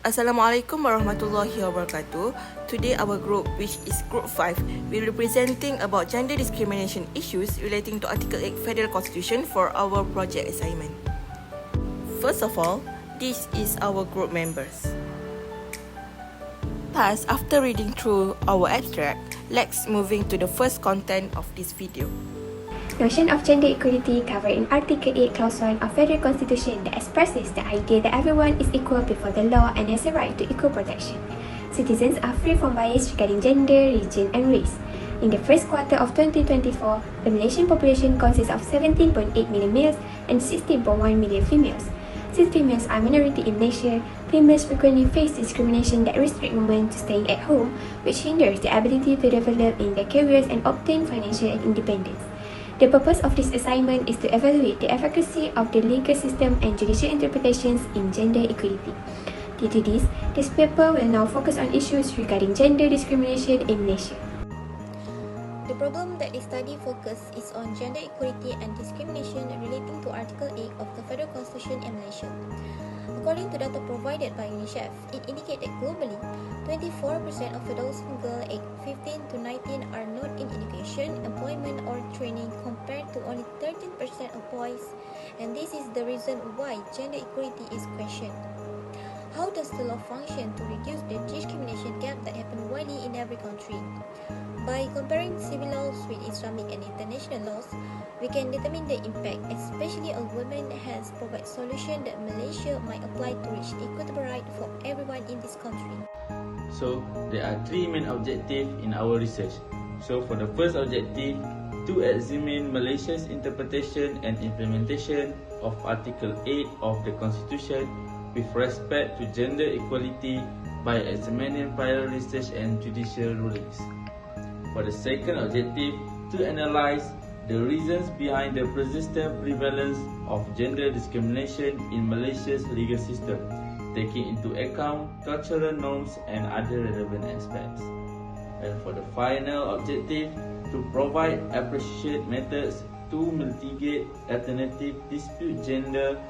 Assalamualaikum warahmatullahi wabarakatuh. Today our group, which is group 5, will be presenting about gender discrimination issues relating to Article 8 Federal Constitution for our project assignment. First of all, this is our group members. Thus, after reading through our abstract, let's moving to the first content of this video. Notion of gender equality covered in Article 8 Clause 1 of Federal Constitution that expresses the idea that everyone is equal before the law and has a right to equal protection. Citizens are free from bias regarding gender, religion and race. In the first quarter of 2024, the Malaysian population consists of 17.8 million males and 16.1 million females. Since females are minority in Malaysia, females frequently face discrimination that restricts women to staying at home, which hinders their ability to develop in their careers and obtain financial independence. The purpose of this assignment is to evaluate the efficacy of the legal system and judicial interpretations in gender equality. Due to this paper will now focus on issues regarding gender discrimination in Malaysia. The problem that the study focuses is on gender equality and discrimination relating to Article 8 of the Federal Constitution in Malaysia. According to data provided by UNICEF, it indicates that globally, 24% of adults and girls aged 15 to 19 are not in education, employment or training compared to only 13% of boys, and this is the reason why gender equality is questioned. How does the law function to reduce the discrimination gap that happens widely in every country? By comparing civil laws with Islamic and international laws, we can determine the impact, especially on women, hence provide solution that Malaysia might apply to reach equitable right for everyone in this country. So, there are three main objectives in our research. So, for the first objective, to examine Malaysia's interpretation and implementation of Article 8 of the Constitution with respect to gender equality by examining prior research and judicial rulings. For the second objective, to analyze the reasons behind the persistent prevalence of gender discrimination in Malaysia's legal system, taking into account cultural norms and other relevant aspects. And for the final objective, to provide appropriate methods to mitigate alternative dispute gender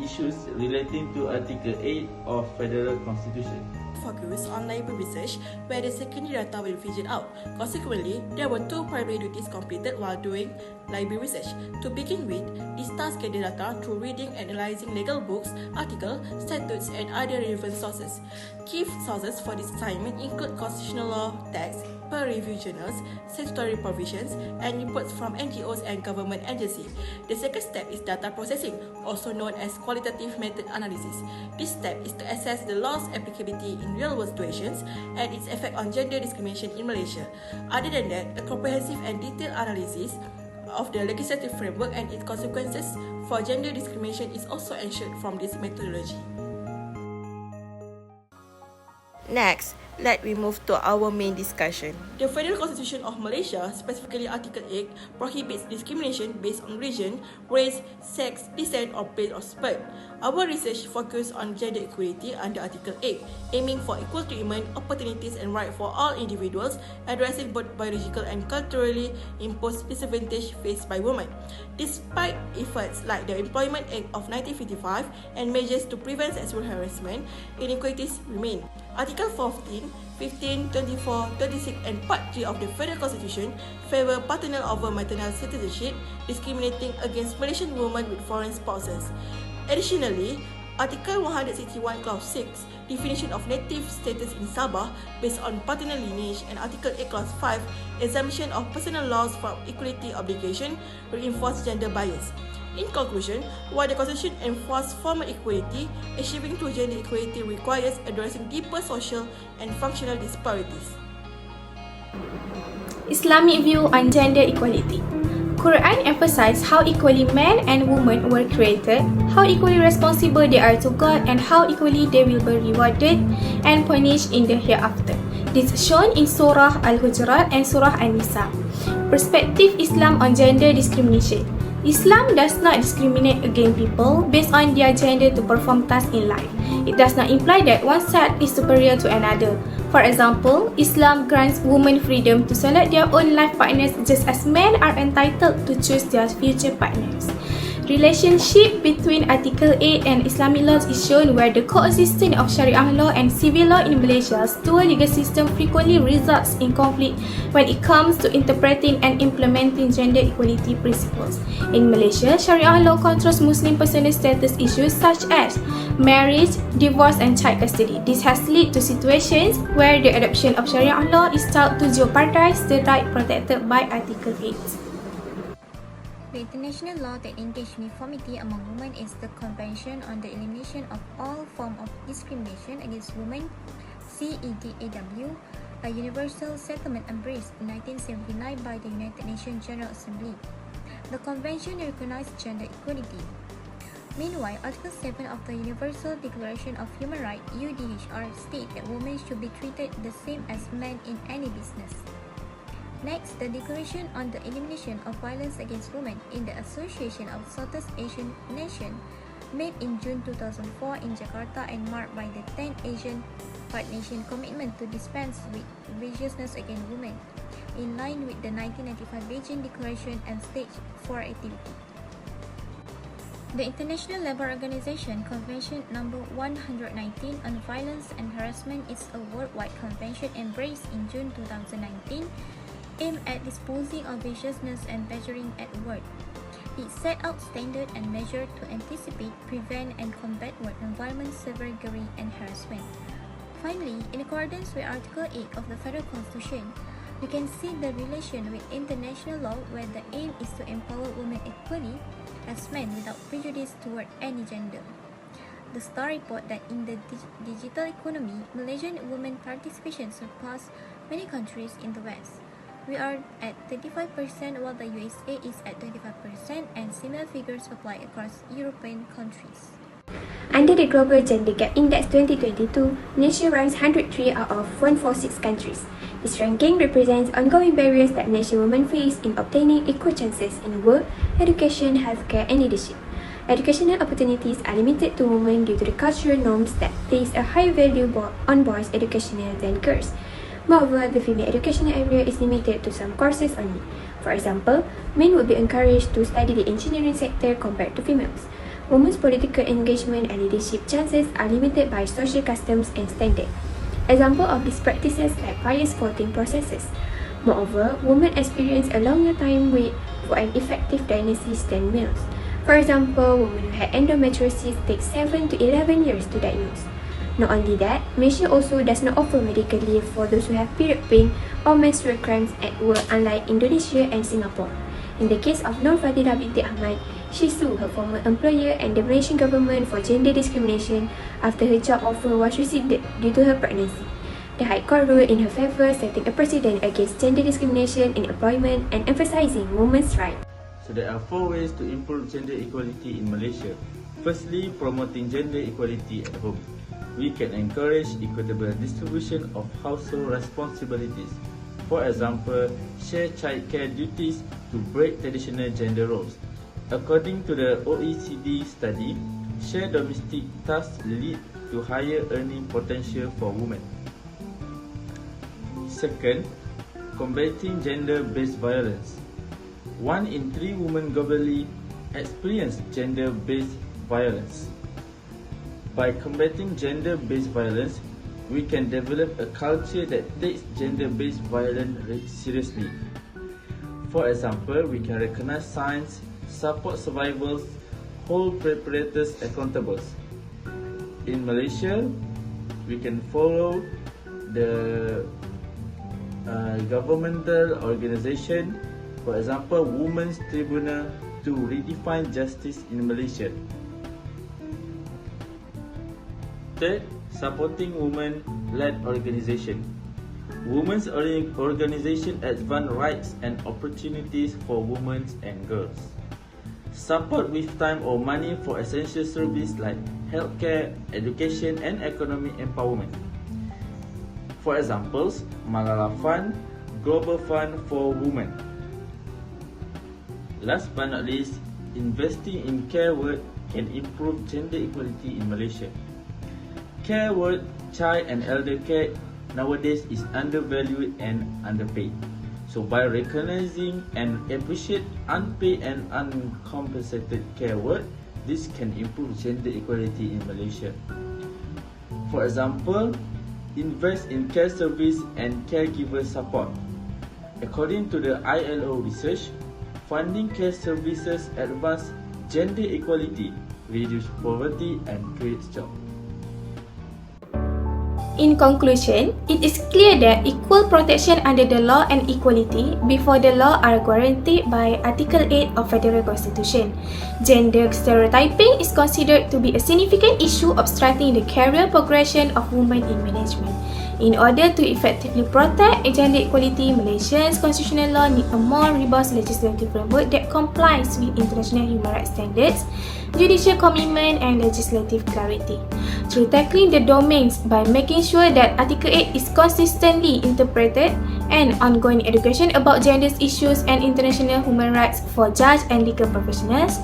issues relating to Article 8 of Federal Constitution. Focus on library research where the secondary data will be figured out. Consequently, there were two primary duties completed while doing library research. To begin with, this task gathered data through reading and analyzing legal books, articles, statutes and other relevant sources. Key sources for this assignment include constitutional law texts, peer-reviewed journals, statutory provisions, and reports from NGOs and government agencies. The second step is data processing, also known as qualitative method analysis. This step is to assess the law's applicability in real-world situations and its effect on gender discrimination in Malaysia. Other than that, a comprehensive and detailed analysis of the legislative framework and its consequences for gender discrimination is also ensured from this methodology. Next, let me move to our main discussion. The Federal Constitution of Malaysia, specifically Article 8, prohibits discrimination based on religion, race, sex, descent or place of birth. Our research focused on gender equality under Article 8, aiming for equal treatment, opportunities and rights for all individuals, addressing both biological and culturally imposed disadvantage faced by women. Despite efforts like the Employment Act of 1955 and measures to prevent sexual harassment, inequalities remain. Article 14, 15, 24, 36 and Part 3 of the Federal Constitution favour paternal over maternal citizenship, discriminating against Malaysian women with foreign spouses. Additionally, Article 161 Clause 6, definition of native status in Sabah based on paternal lineage, and Article 8 Clause 5, exemption of personal laws from equality obligation, reinforce gender bias. In conclusion, while the Constitution enforces formal equality, achieving true gender equality requires addressing deeper social and functional disparities. Islamic view on gender equality. Quran emphasizes how equally men and women were created, how equally responsible they are to God, and how equally they will be rewarded and punished in the hereafter. This is shown in Surah Al-Hujurat and Surah An-Nisa. Perspective Islam on gender discrimination. Islam does not discriminate against people based on their gender to perform tasks in life. It does not imply that one side is superior to another. For example, Islam grants women freedom to select their own life partners just as men are entitled to choose their future partners. Relationship between Article 8 and Islamic laws is shown where the coexistence of Sharia law and civil law in Malaysia's dual legal system frequently results in conflict when it comes to interpreting and implementing gender equality principles. In Malaysia, Sharia law controls Muslim personal status issues such as marriage, divorce and child custody. This has led to situations where the adoption of Sharia law is thought to jeopardize the right protected by Article 8. The international law that engages uniformity among women is the Convention on the Elimination of All Forms of Discrimination Against Women, CEDAW, a universal settlement embraced in 1979 by the United Nations General Assembly. The convention recognized gender equality. Meanwhile, Article 7 of the Universal Declaration of Human Rights (UDHR) states that women should be treated the same as men in any business. Next, the Declaration on the Elimination of Violence Against Women in the Association of Southeast Asian Nations, made in June 2004 in Jakarta and marked by the 10th Asian Part Nation commitment to dispense with viciousness against women, in line with the 1995 Beijing Declaration and Stage 4 activity. The International Labour Organization Convention number 119 on Violence and Harassment is a worldwide convention embraced in June 2019 aimed at disposing of viciousness and badgering at work. It set out standards and measures to anticipate, prevent, and combat work environment savagery and harassment. Finally, in accordance with Article 8 of the Federal Constitution, we can see the relation with international law where the aim is to empower women equally as men without prejudice toward any gender. The STAR report that in the digital economy, Malaysian women participation surpassed many countries in the West. We are at 35% while the USA is at 25% and similar figures apply across European countries. Under the Global Gender Gap Index 2022, Malaysia ranks 103 out of 146 countries. This ranking represents ongoing barriers that Malaysian women face in obtaining equal chances in work, education, healthcare and leadership. Educational opportunities are limited to women due to the cultural norms that place a high value on boys' educational than girls. Moreover, the female educational area is limited to some courses only. For example, men would be encouraged to study the engineering sector compared to females. Women's political engagement and leadership chances are limited by social customs and standards. Example of these practices like biased voting processes. Moreover, women experience a longer time wait for an effective diagnosis than males. For example, women who had endometriosis take 7 to 11 years to diagnose. Not only that, Malaysia also does not offer medical leave for those who have period pain or menstrual cramps at work, unlike Indonesia and Singapore. In the case of Nur Fadilah binti Ahmad, she sued her former employer and the Malaysian government for gender discrimination after her job offer was rescinded due to her pregnancy. The High Court ruled in her favour, setting a precedent against gender discrimination in employment and emphasising women's rights. So there are 4 ways to improve gender equality in Malaysia. Firstly, promoting gender equality at home. We can encourage equitable distribution of household responsibilities. For example, share childcare duties to break traditional gender roles. According to the OECD study, shared domestic tasks lead to higher earning potential for women. Second, combating gender-based violence. 1 in 3 women globally experience gender-based violence. By combating gender-based violence, we can develop a culture that takes gender-based violence seriously. For example, we can recognize signs, support survivors, hold perpetrators accountable. In Malaysia, we can follow the governmental organisation, for example, Women's Tribunal, to redefine justice in Malaysia. Third, supporting women-led organisation. Women's organisation advance rights and opportunities for women and girls. Support with time or money for essential services like healthcare, education and economic empowerment. For examples, Malala Fund, Global Fund for Women. Last but not least, investing in care work can improve gender equality in Malaysia. Care work, child and elder care nowadays is undervalued and underpaid. So by recognizing and appreciate unpaid and uncompensated care work, this can improve gender equality in Malaysia. For example, invest in care service and caregiver support. According to the ILO research, funding care services advance gender equality, reduce poverty and creates jobs. In conclusion, it is clear that equal protection under the law and equality before the law are guaranteed by Article 8 of Federal Constitution. Gender stereotyping is considered to be a significant issue obstructing the career progression of women in management. In order to effectively protect gender equality, Malaysia's constitutional law need a more robust legislative framework that complies with international human rights standards, judicial commitment and legislative clarity. Through tackling the domains by making sure that Article 8 is consistently interpreted and ongoing education about gender issues and international human rights for judge and legal professionals,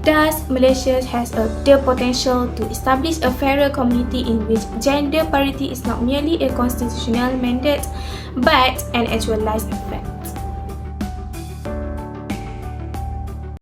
thus Malaysia has the potential to establish a fairer community in which gender parity is not merely a constitutional mandate but an actualized effect.